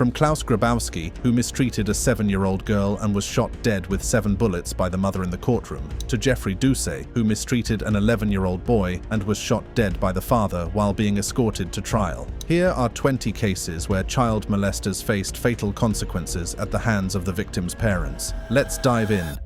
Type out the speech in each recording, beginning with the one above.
From Klaus Grabowski, who mistreated a 7-year-old girl and was shot dead with 7 bullets by the mother in the courtroom, to Jeffrey Doucet, who mistreated an 11-year-old boy and was shot dead by the father while being escorted to trial. Here are 20 cases where child molesters faced fatal consequences at the hands of the victim's parents. Let's dive in.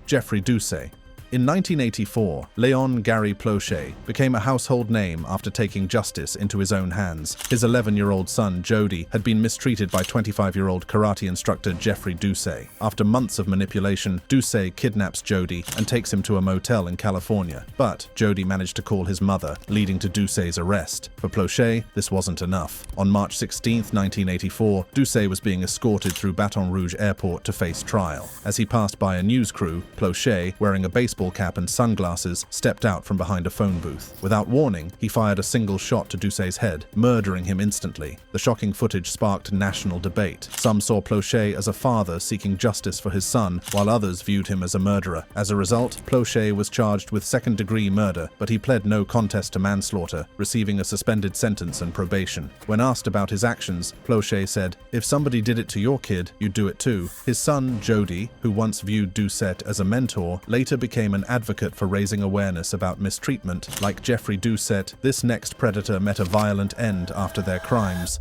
Jeffrey Doucet. In 1984, Léon Gary Plauché became a household name after taking justice into his own hands. His 11-year-old son, Jody, had been mistreated by 25-year-old karate instructor Jeffrey Doucet. After months of manipulation, Doucet kidnaps Jody and takes him to a motel in California. But Jody managed to call his mother, leading to Doucet's arrest. For Plauché, this wasn't enough. On March 16, 1984, Doucet was being escorted through Baton Rouge Airport to face trial. As he passed by a news crew, Plauché, wearing a baseball cap and sunglasses, stepped out from behind a phone booth. Without warning, he fired a single shot to Doucet's head, murdering him instantly. The shocking footage sparked national debate. Some saw Plauché as a father seeking justice for his son, while others viewed him as a murderer. As a result, Plauché was charged with second-degree murder, but he pled no contest to manslaughter, receiving a suspended sentence and probation. When asked about his actions, Plauché said, "If somebody did it to your kid, you'd do it too." His son, Jody, who once viewed Doucet as a mentor, later became an advocate for raising awareness about mistreatment. Like Jeffrey Doucet, this next predator met a violent end after their crimes.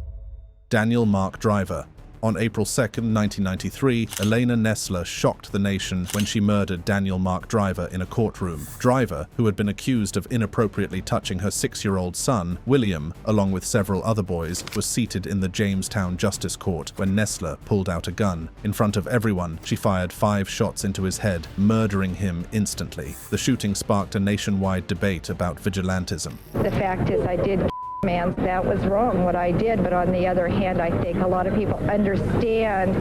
Daniel Mark Driver. On April 2, 1993, Elena Nessler shocked the nation when she murdered Daniel Mark Driver in a courtroom. Driver, who had been accused of inappropriately touching her 6-year-old son, William, along with several other boys, was seated in the Jamestown Justice Court when Nessler pulled out a gun. In front of everyone, she fired 5 shots into his head, murdering him instantly. The shooting sparked a nationwide debate about vigilantism. The fact is, I did man, that was wrong what I did, but on the other hand, I think a lot of people understand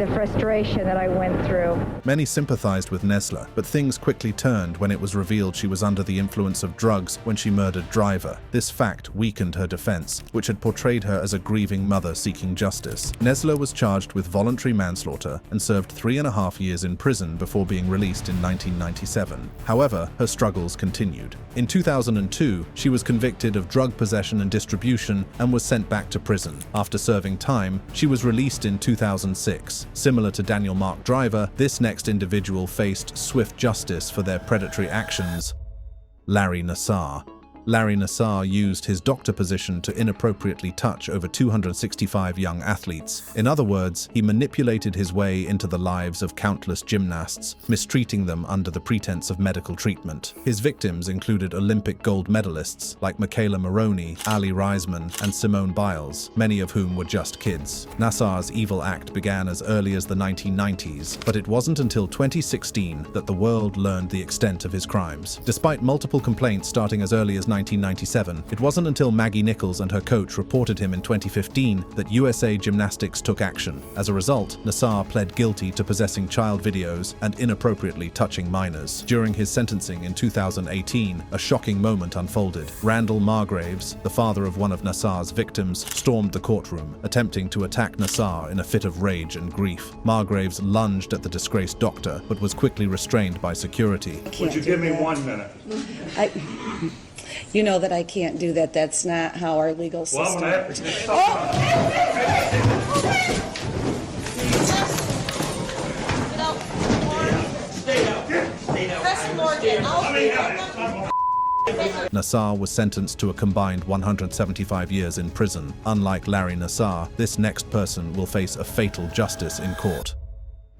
the frustration that I went through. Many sympathized with Nessler, but things quickly turned when it was revealed she was under the influence of drugs when she murdered Driver. This fact weakened her defense, which had portrayed her as a grieving mother seeking justice. Nessler was charged with voluntary manslaughter and served 3.5 years in prison before being released in 1997. However, her struggles continued. In 2002, she was convicted of drug possession and distribution and was sent back to prison. After serving time, she was released in 2006. Similar to Daniel Mark Driver, this next individual faced swift justice for their predatory actions. Larry Nassar. Larry Nassar used his doctor position to inappropriately touch over 265 young athletes. In other words, he manipulated his way into the lives of countless gymnasts, mistreating them under the pretense of medical treatment. His victims included Olympic gold medalists like Michaela Maroney, Ali Reisman, and Simone Biles, many of whom were just kids. Nassar's evil act began as early as the 1990s, but it wasn't until 2016 that the world learned the extent of his crimes. Despite multiple complaints starting as early as 1997, it wasn't until Maggie Nichols and her coach reported him in 2015 that USA Gymnastics took action. As a result, Nassar pled guilty to possessing child videos and inappropriately touching minors. During his sentencing in 2018, a shocking moment unfolded. Randall Margraves, the father of one of Nassar's victims, stormed the courtroom, attempting to attack Nassar in a fit of rage and grief. Margraves lunged at the disgraced doctor, but was quickly restrained by security. Would you give me 1 minute? You know that I can't do that. That's not how our legal system works. Nassar was sentenced to a combined 175 years in prison. Unlike Larry Nassar, this next person will face a fatal justice in court.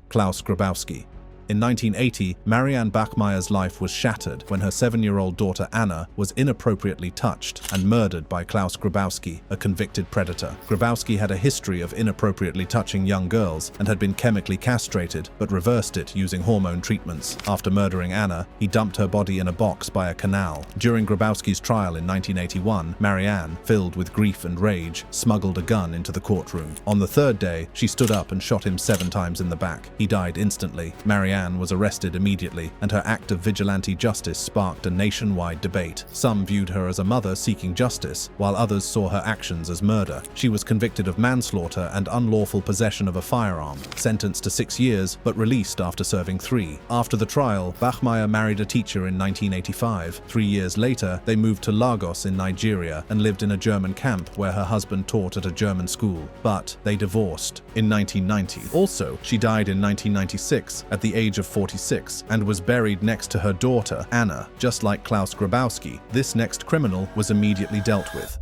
Klaus Grabowski. In 1980, Marianne Bachmeier's life was shattered when her 7-year-old daughter Anna was inappropriately touched and murdered by Klaus Grabowski, a convicted predator. Grabowski had a history of inappropriately touching young girls and had been chemically castrated, but reversed it using hormone treatments. After murdering Anna, he dumped her body in a box by a canal. During Grabowski's trial in 1981, Marianne, filled with grief and rage, smuggled a gun into the courtroom. On the 3rd day, she stood up and shot him 7 times in the back. He died instantly. Marianne Diane was arrested immediately, and her act of vigilante justice sparked a nationwide debate. Some viewed her as a mother seeking justice, while others saw her actions as murder. She was convicted of manslaughter and unlawful possession of a firearm, sentenced to 6 years, but released after serving 3. After the trial, Bachmeier married a teacher in 1985. 3 years later, they moved to Lagos in Nigeria and lived in a German camp where her husband taught at a German school, but they divorced in 1990. Also, she died in 1996 at the age of 46 and was buried next to her daughter, Anna. Just like Klaus Grabowski, this next criminal was immediately dealt with.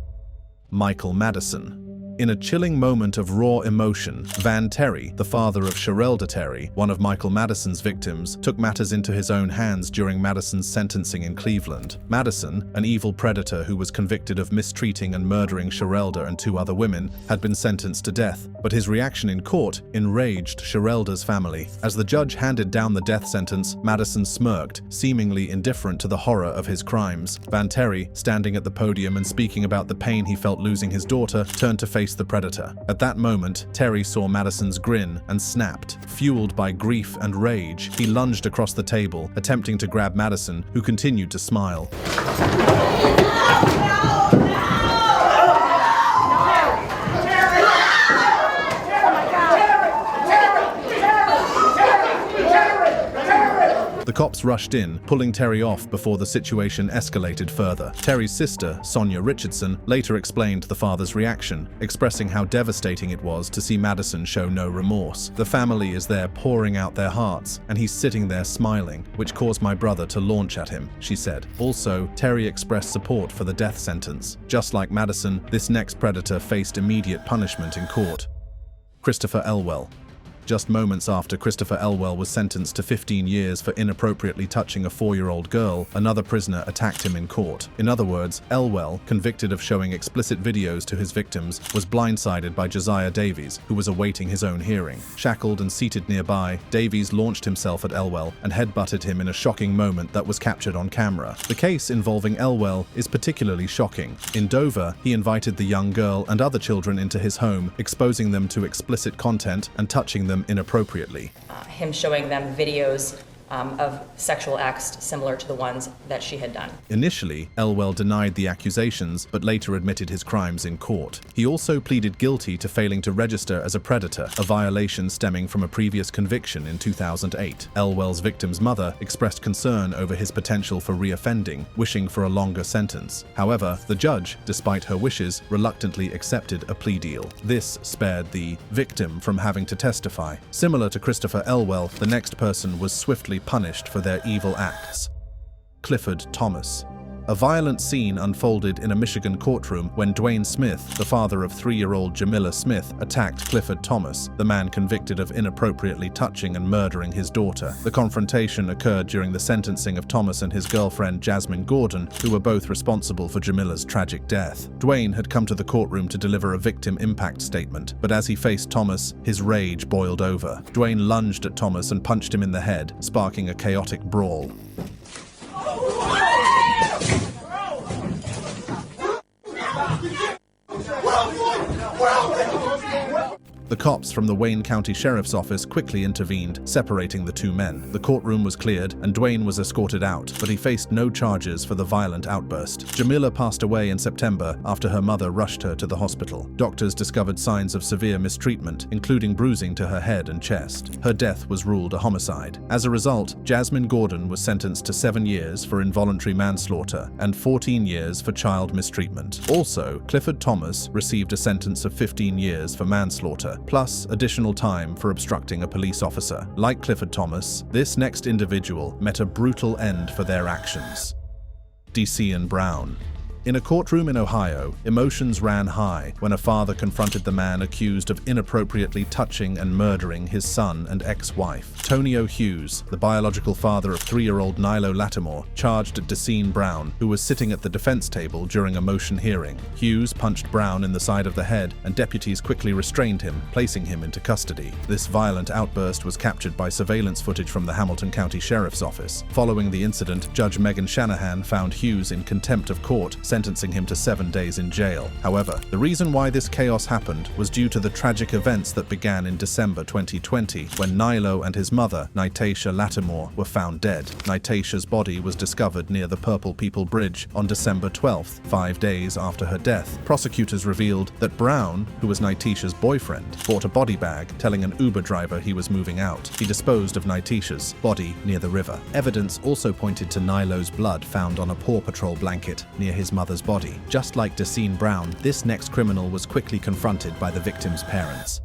Michael Madison. In a chilling moment of raw emotion, Van Terry, the father of Sherelda Terry, one of Michael Madison's victims, took matters into his own hands during Madison's sentencing in Cleveland. Madison, an evil predator who was convicted of mistreating and murdering Sherelda and 2 other women, had been sentenced to death, but his reaction in court enraged Sherelda's family. As the judge handed down the death sentence, Madison smirked, seemingly indifferent to the horror of his crimes. Van Terry, standing at the podium and speaking about the pain he felt losing his daughter, turned to face the predator. At that moment, Terry saw Madison's grin and snapped. Fueled by grief and rage, he lunged across the table, attempting to grab Madison, who continued to smile. The cops rushed in, pulling Terry off before the situation escalated further. Terry's sister, Sonia Richardson, later explained the father's reaction, expressing how devastating it was to see Madison show no remorse. The family is there pouring out their hearts, and he's sitting there smiling, which caused my brother to launch at him, she said. Also, Terry expressed support for the death sentence. Just like Madison, this next predator faced immediate punishment in court. Christopher Elwell. Just moments after Christopher Elwell was sentenced to 15 years for inappropriately touching a 4-year-old girl, another prisoner attacked him in court. In other words, Elwell, convicted of showing explicit videos to his victims, was blindsided by Josiah Davies, who was awaiting his own hearing. Shackled and seated nearby, Davies launched himself at Elwell and headbutted him in a shocking moment that was captured on camera. The case involving Elwell is particularly shocking. In Dover, he invited the young girl and other children into his home, exposing them to explicit content and touching them inappropriately. Him showing them videos of sexual acts similar to the ones that she had done. Initially, Elwell denied the accusations, but later admitted his crimes in court. He also pleaded guilty to failing to register as a predator, a violation stemming from a previous conviction in 2008. Elwell's victim's mother expressed concern over his potential for reoffending, wishing for a longer sentence. However, the judge, despite her wishes, reluctantly accepted a plea deal. This spared the victim from having to testify. Similar to Christopher Elwell, the next person was swiftly punished for their evil acts. Clifford Thomas. A violent scene unfolded in a Michigan courtroom when Dwayne Smith, the father of 3-year-old Jamila Smith, attacked Clifford Thomas, the man convicted of inappropriately touching and murdering his daughter. The confrontation occurred during the sentencing of Thomas and his girlfriend Jasmine Gordon, who were both responsible for Jamila's tragic death. Dwayne had come to the courtroom to deliver a victim impact statement, but as he faced Thomas, his rage boiled over. Dwayne lunged at Thomas and punched him in the head, sparking a chaotic brawl. The cops from the Wayne County Sheriff's Office quickly intervened, separating the 2 men. The courtroom was cleared, and Dwayne was escorted out, but he faced no charges for the violent outburst. Jamila passed away in September after her mother rushed her to the hospital. Doctors discovered signs of severe mistreatment, including bruising to her head and chest. Her death was ruled a homicide. As a result, Jasmine Gordon was sentenced to 7 years for involuntary manslaughter and 14 years for child mistreatment. Also, Clifford Thomas received a sentence of 15 years for manslaughter, plus additional time for obstructing a police officer. Like Clifford Thomas, this next individual met a brutal end for their actions. Desean Brown. In a courtroom in Ohio, emotions ran high when a father confronted the man accused of inappropriately touching and murdering his son and ex-wife. Tonio Hughes, the biological father of 3-year-old Nilo Lattimore, charged Desean Brown, who was sitting at the defense table during a motion hearing. Hughes punched Brown in the side of the head, and deputies quickly restrained him, placing him into custody. This violent outburst was captured by surveillance footage from the Hamilton County Sheriff's Office. Following the incident, Judge Megan Shanahan found Hughes in contempt of court, sentencing him to 7 days in jail. However, the reason why this chaos happened was due to the tragic events that began in December 2020, when Nilo and his mother, Nitasha Lattimore, were found dead. Nitasha's body was discovered near the Purple People Bridge on December 12th, 5 days after her death. Prosecutors revealed that Brown, who was Nitasha's boyfriend, bought a body bag, telling an Uber driver he was moving out. He disposed of Nitasha's body near the river. Evidence also pointed to Nilo's blood found on a Paw Patrol blanket near his mother's body. Just like Decine Brown, this next criminal was quickly confronted by the victim's parents.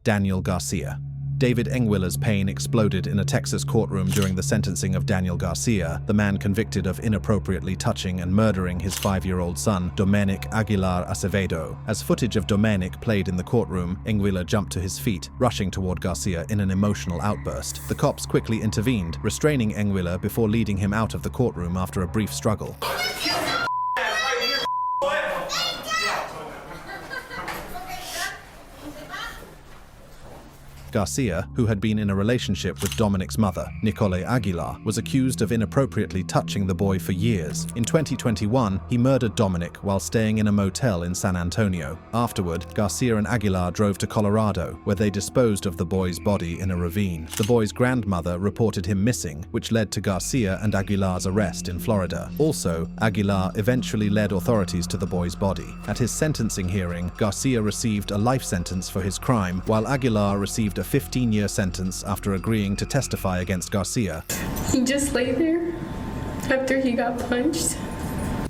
Daniel Garcia. David Engwiller's pain exploded in a Texas courtroom during the sentencing of Daniel Garcia, the man convicted of inappropriately touching and murdering his 5-year-old son, Domenic Aguilar Acevedo. As footage of Domenic played in the courtroom, Engwiller jumped to his feet, rushing toward Garcia in an emotional outburst. The cops quickly intervened, restraining Engwiller before leading him out of the courtroom after a brief struggle. Garcia, who had been in a relationship with Dominic's mother, Nicole Aguilar, was accused of inappropriately touching the boy for years. In 2021, he murdered Dominic while staying in a motel in San Antonio. Afterward, Garcia and Aguilar drove to Colorado, where they disposed of the boy's body in a ravine. The boy's grandmother reported him missing, which led to Garcia and Aguilar's arrest in Florida. Also, Aguilar eventually led authorities to the boy's body. At his sentencing hearing, Garcia received a life sentence for his crime, while Aguilar received a 15-year sentence after agreeing to testify against Garcia. He just lay there after he got punched.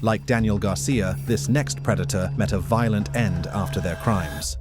Like Daniel Garcia, this next predator met a violent end after their crimes.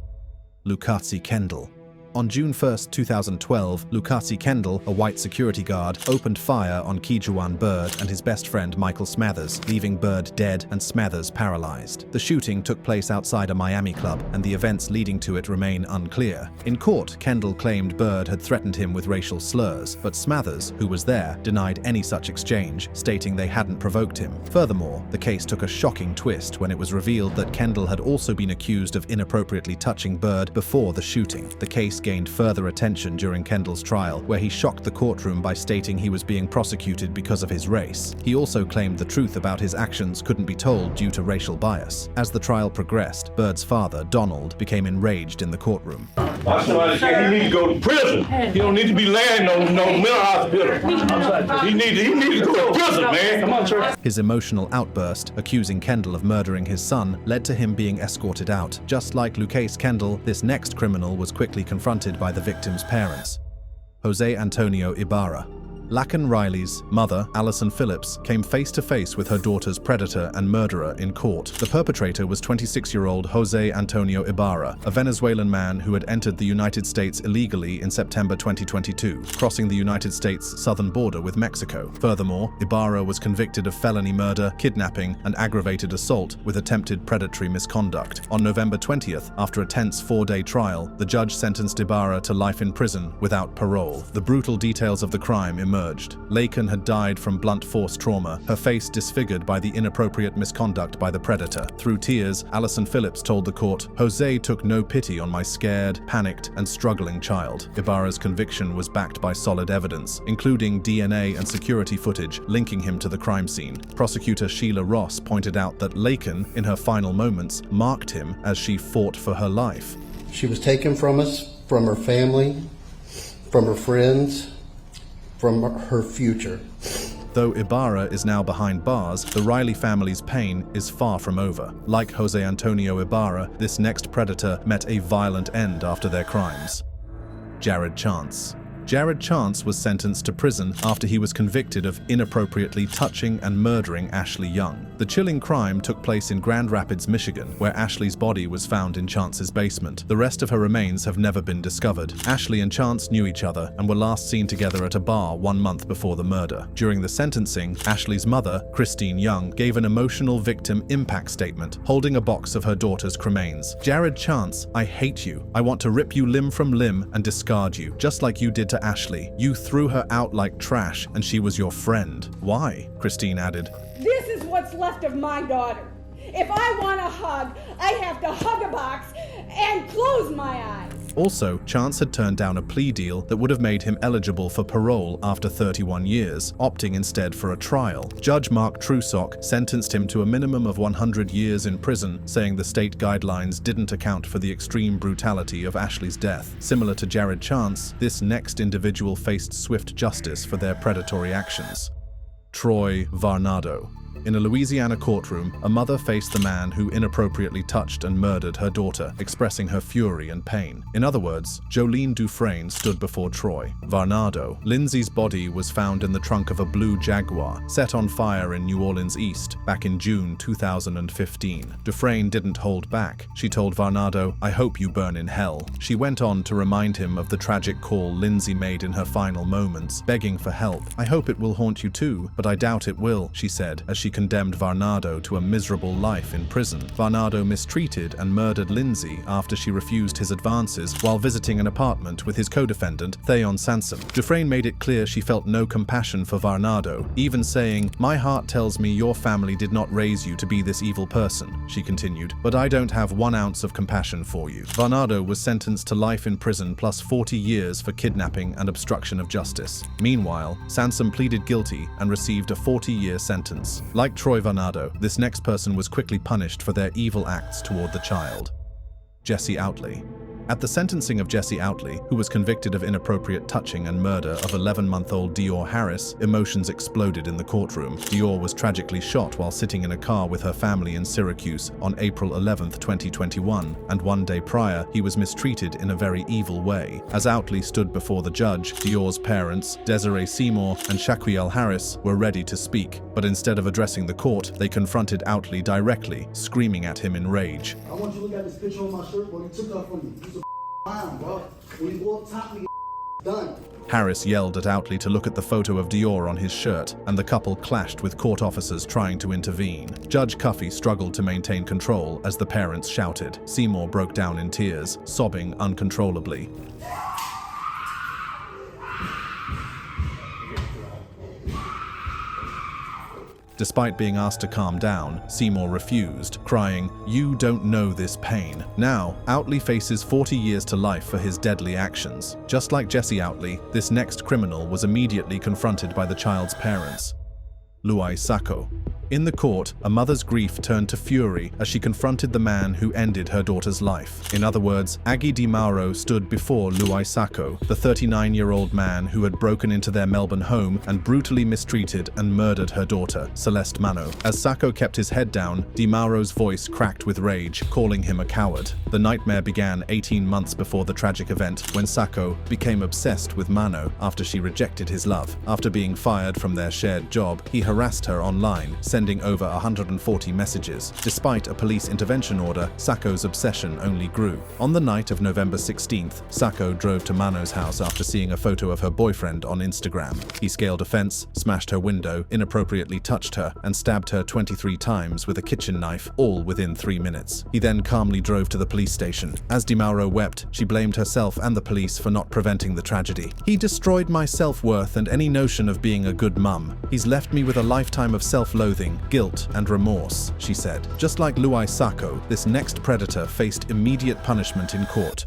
Lucasi Kendall. On June 1, 2012, Lucasi Kendall, a white security guard, opened fire on Kijuan Bird and his best friend Michael Smathers, leaving Bird dead and Smathers paralyzed. The shooting took place outside a Miami club, and the events leading to it remain unclear. In court, Kendall claimed Bird had threatened him with racial slurs, but Smathers, who was there, denied any such exchange, stating they hadn't provoked him. Furthermore, the case took a shocking twist when it was revealed that Kendall had also been accused of inappropriately touching Bird before the shooting. The case gained further attention during Kendall's trial, where he shocked the courtroom by stating he was being prosecuted because of his race. He also claimed the truth about his actions couldn't be told due to racial bias. As the trial progressed, Bird's father, Donald, became enraged in the courtroom. My son said he need to go to prison. He don't need to be laying no mental hospital. He need to go to prison, man. Come on, sir. His emotional outburst, accusing Kendall of murdering his son, led to him being escorted out. Just like Lucas Kendall, this next criminal was quickly confronted by the victim's parents. Jose Antonio Ibarra. Laken Riley's mother, Allison Phillips, came face to face with her daughter's predator and murderer in court. The perpetrator was 26-year-old Jose Antonio Ibarra, a Venezuelan man who had entered the United States illegally in September 2022, crossing the United States southern border with Mexico. Furthermore, Ibarra was convicted of felony murder, kidnapping, and aggravated assault with attempted predatory misconduct. On November 20th, after a tense 4-day trial, the judge sentenced Ibarra to life in prison without parole. The brutal details of the crime emerged. Laken had died from blunt force trauma, her face disfigured by the inappropriate misconduct by the predator. Through tears, Allison Phillips told the court, "Jose took no pity on my scared, panicked, and struggling child." Ibarra's conviction was backed by solid evidence, including DNA and security footage linking him to the crime scene. Prosecutor Sheila Ross pointed out that Laken, in her final moments, marked him as she fought for her life. She was taken from us, from her family, from her friends, from her future. Though Ibarra is now behind bars, the Riley family's pain is far from over. Like Jose Antonio Ibarra, this next predator met a violent end after their crimes. Jared Chance. Jared Chance was sentenced to prison after he was convicted of inappropriately touching and murdering Ashley Young. The chilling crime took place in Grand Rapids, Michigan, where Ashley's body was found in Chance's basement. The rest of her remains have never been discovered. Ashley and Chance knew each other and were last seen together at a bar 1 month before the murder. During the sentencing, Ashley's mother, Christine Young, gave an emotional victim impact statement, holding a box of her daughter's cremains. "Jared Chance, I hate you. I want to rip you limb from limb and discard you, just like you did to Ashley. You threw her out like trash, and she was your friend. Why?" Christine added. "This is what's left of my daughter. If I want a hug, I have to hug a box and close my eyes." Also, Chance had turned down a plea deal that would have made him eligible for parole after 31 years, opting instead for a trial. Judge Mark Trusock sentenced him to a minimum of 100 years in prison, saying the state guidelines didn't account for the extreme brutality of Ashley's death. Similar to Jared Chance, this next individual faced swift justice for their predatory actions. Troy Varnado. In a Louisiana courtroom, a mother faced the man who inappropriately touched and murdered her daughter, expressing her fury and pain. In other words, Jolene Dufresne stood before Troy Varnado. Lindsay's body was found in the trunk of a blue Jaguar, set on fire in New Orleans East, back in June 2015. Dufresne didn't hold back. She told Varnado, "I hope you burn in hell." She went on to remind him of the tragic call Lindsay made in her final moments, begging for help. "I hope it will haunt you too, but I doubt it will," she said, as she condemned Varnado to a miserable life in prison. Varnado mistreated and murdered Lindsay after she refused his advances while visiting an apartment with his co-defendant, Thayon Sansom. Dufresne made it clear she felt no compassion for Varnado, even saying, "My heart tells me your family did not raise you to be this evil person," she continued, "but I don't have 1 ounce of compassion for you." Varnado was sentenced to life in prison plus 40 years for kidnapping and obstruction of justice. Meanwhile, Sansom pleaded guilty and received a 40-year sentence. Like Troy Varnado, this next person was quickly punished for their evil acts toward the child. Jesse Outley. At the sentencing of Jesse Outley, who was convicted of inappropriate touching and murder of 11-month-old Dior Harris, emotions exploded in the courtroom. Dior was tragically shot while sitting in a car with her family in Syracuse on April 11, 2021, and 1 day prior, he was mistreated in a very evil way. As Outley stood before the judge, Dior's parents, Desiree Seymour and Shaquiel Harris, were ready to speak, but instead of addressing the court, they confronted Outley directly, screaming at him in rage. "I want you to look at this picture on my shirt, bro. You took off from me. Fine, bro. When you go up top, nigga, done." Harris yelled at Outley to look at the photo of Dior on his shirt, and the couple clashed with court officers trying to intervene. Judge Cuffey struggled to maintain control as the parents shouted. Seymour broke down in tears, sobbing uncontrollably. Despite being asked to calm down, Seymour refused, crying, "You don't know this pain." Now, Outley faces 40 years to life for his deadly actions. Just like Jesse Outley, this next criminal was immediately confronted by the child's parents. Luai Sacco. In the court, a mother's grief turned to fury as she confronted the man who ended her daughter's life. In other words, Aggie DiMauro stood before Luai Sacco, the 39-year-old man who had broken into their Melbourne home and brutally mistreated and murdered her daughter, Celeste Mano. As Sacco kept his head down, DiMauro's voice cracked with rage, calling him a coward. The nightmare began 18 months before the tragic event, when Sacco became obsessed with Mano after she rejected his love. After being fired from their shared job, he harassed her online, sending over 140 messages. Despite a police intervention order, Sacco's obsession only grew. On the night of November 16th, Sacco drove to Mano's house after seeing a photo of her boyfriend on Instagram. He scaled a fence, smashed her window, inappropriately touched her, and stabbed her 23 times with a kitchen knife, all within 3 minutes. He then calmly drove to the police station. As DiMauro wept, she blamed herself and the police for not preventing the tragedy. "He destroyed my self-worth and any notion of being a good mum. He's left me with a lifetime of self-loathing, guilt, and remorse," she said. Just like Luai Sacco, this next predator faced immediate punishment in court.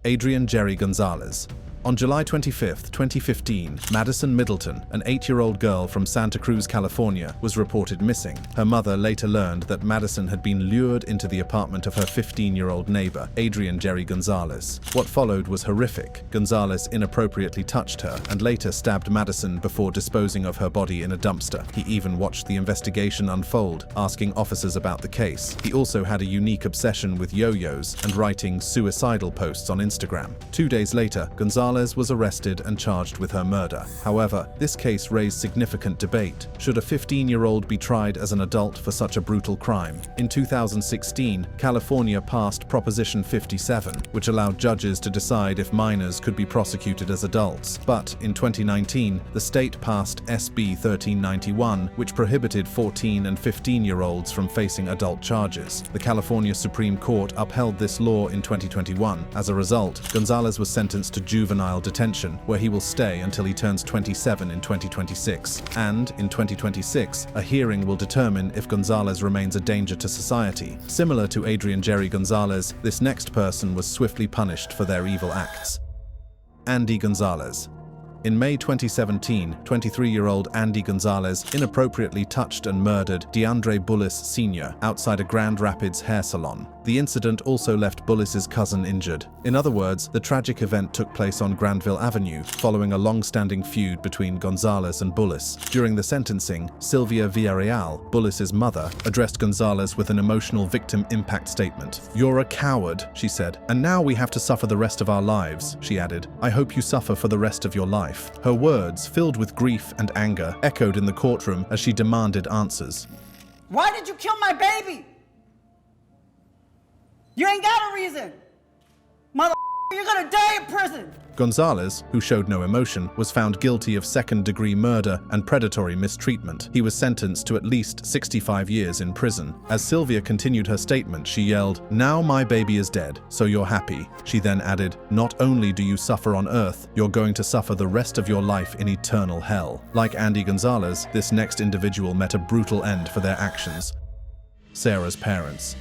Adrian Jerry Gonzalez. On July 25, 2015, Madison Middleton, an 8-year-old girl from Santa Cruz, California, was reported missing. Her mother later learned that Madison had been lured into the apartment of her 15-year-old neighbor, Adrian Jerry Gonzalez. What followed was horrific. Gonzalez inappropriately touched her and later stabbed Madison before disposing of her body in a dumpster. He even watched the investigation unfold, asking officers about the case. He also had a unique obsession with yo-yos and writing suicidal posts on Instagram. 2 days later, Gonzalez was arrested and charged with her murder. However, this case raised significant debate. Should a 15-year-old be tried as an adult for such a brutal crime? In 2016, California passed Proposition 57, which allowed judges to decide if minors could be prosecuted as adults. But in 2019, the state passed SB 1391, which prohibited 14- and 15-year-olds from facing adult charges. The California Supreme Court upheld this law in 2021. As a result, Gonzalez was sentenced to juvenile juvenile detention, where he will stay until he turns 27 in 2026. And, in 2026, a hearing will determine if Gonzalez remains a danger to society. Similar to Adrian Jerry Gonzalez, this next person was swiftly punished for their evil acts. Andy Gonzalez. In May 2017, 23-year-old Andy Gonzalez inappropriately touched and murdered DeAndre Bullis Sr. outside a Grand Rapids hair salon. The incident also left Bullis's cousin injured. In other words, the tragic event took place on Granville Avenue, following a long-standing feud between Gonzalez and Bullis. During the sentencing, Sylvia Villarreal, Bullis's mother, addressed Gonzalez with an emotional victim impact statement. "You're a coward," she said, "and now we have to suffer the rest of our lives," she added. "I hope you suffer for the rest of your life." Her words, filled with grief and anger, echoed in the courtroom as she demanded answers. Why did you kill my baby? You ain't got a reason. Mother, you're gonna die in prison. Gonzalez, who showed no emotion, was found guilty of second-degree murder and predatory mistreatment. He was sentenced to at least 65 years in prison. As Sylvia continued her statement, she yelled, "Now my baby is dead, so you're happy." She then added, "Not only do you suffer on earth, you're going to suffer the rest of your life in eternal hell." Like Andy Gonzalez, this next individual met a brutal end for their actions. Sarah's parents.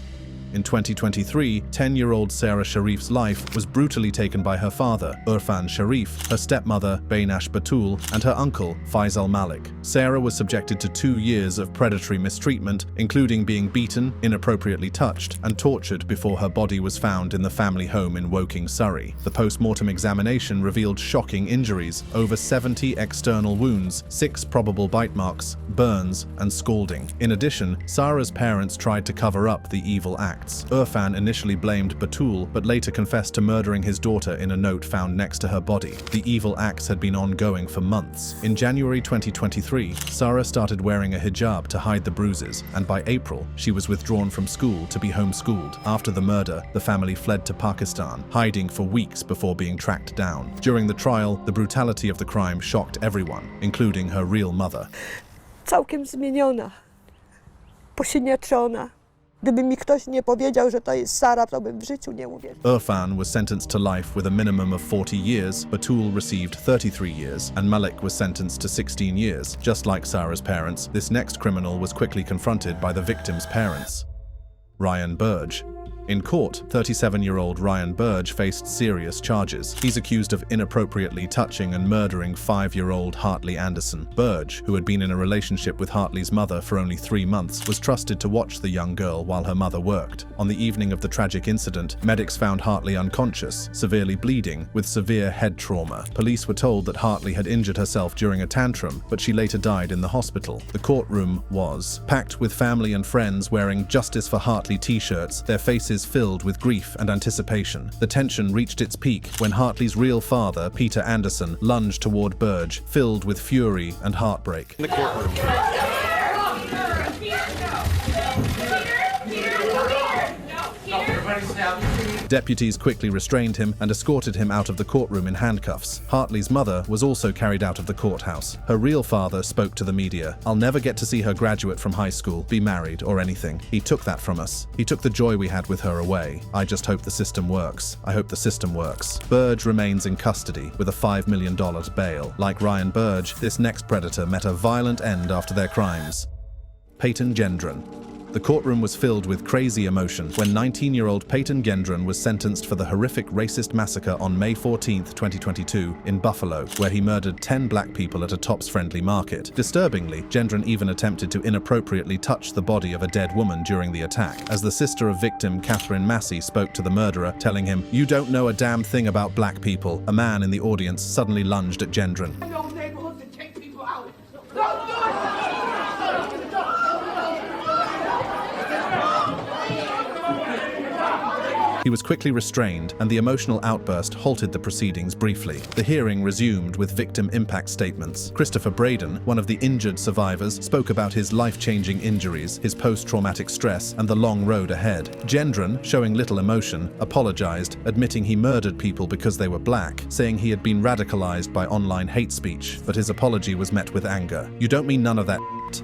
In 2023, 10-year-old Sarah Sharif's life was brutally taken by her father, Irfan Sharif, her stepmother, Bainash Batul, and her uncle, Faisal Malik. Sarah was subjected to 2 years of predatory mistreatment, including being beaten, inappropriately touched, and tortured before her body was found in the family home in Woking, Surrey. The post-mortem examination revealed shocking injuries, over 70 external wounds, 6 probable bite marks, burns, and scalding. In addition, Sarah's parents tried to cover up the evil act. Irfan initially blamed Batul, but later confessed to murdering his daughter in a note found next to her body. The evil acts had been ongoing for months. In January 2023, Sarah started wearing a hijab to hide the bruises, and by April, she was withdrawn from school to be homeschooled. After the murder, the family fled to Pakistan, hiding for weeks before being tracked down. During the trial, the brutality of the crime shocked everyone, including her real mother. Całkiem zmieniona, posiniaczona. Gdyby mi ktoś nie powiedział, że to jest Sara, to bym w życiu nie uwierzył. Irfan was sentenced to life with a minimum of 40 years, Batul received 33 years, and Malik was sentenced to 16 years. Just like Sarah's parents, this next criminal was quickly confronted by the victim's parents. Ryan Burge. In court, 37-year-old Ryan Burge faced serious charges. He's accused of inappropriately touching and murdering 5-year-old Hartley Anderson. Burge, who had been in a relationship with Hartley's mother for only 3 months, was trusted to watch the young girl while her mother worked. On the evening of the tragic incident, medics found Hartley unconscious, severely bleeding, with severe head trauma. Police were told that Hartley had injured herself during a tantrum, but she later died in the hospital. The courtroom was packed with family and friends wearing Justice for Hartley t-shirts, their faces filled with grief and anticipation. The tension reached its peak when Hartley's real father, Peter Anderson, lunged toward Burge, filled with fury and heartbreak. In the courtroom. Deputies quickly restrained him and escorted him out of the courtroom in handcuffs. Hartley's mother was also carried out of the courthouse. Her real father spoke to the media. "I'll never get to see her graduate from high school, be married, or anything. He took that from us. He took the joy we had with her away. I just hope the system works. I hope the system works." Burge remains in custody with a $5 million bail. Like Ryan Burge, this next predator met a violent end after their crimes. Peyton Gendron. The courtroom was filled with crazy emotion when 19-year-old Peyton Gendron was sentenced for the horrific racist massacre on May 14, 2022, in Buffalo, where he murdered 10 black people at a Tops-friendly market. Disturbingly, Gendron even attempted to inappropriately touch the body of a dead woman during the attack, as the sister of victim Catherine Massey spoke to the murderer, telling him, "You don't know a damn thing about black people." A man in the audience suddenly lunged at Gendron. I know neighborhoods that take people out. He was quickly restrained, and the emotional outburst halted the proceedings briefly. The hearing resumed with victim impact statements. Christopher Braden, one of the injured survivors, spoke about his life-changing injuries, his post-traumatic stress, and the long road ahead. Gendron, showing little emotion, apologized, admitting he murdered people because they were black, saying he had been radicalized by online hate speech, but his apology was met with anger. "You don't mean none of that,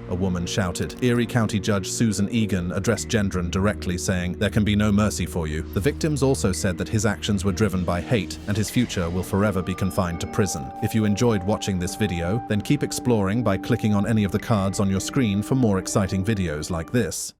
a woman shouted. Erie County Judge Susan Egan addressed Gendron directly, saying, "There can be no mercy for you." The victims also said that his actions were driven by hate, and his future will forever be confined to prison. If you enjoyed watching this video, then keep exploring by clicking on any of the cards on your screen for more exciting videos like this.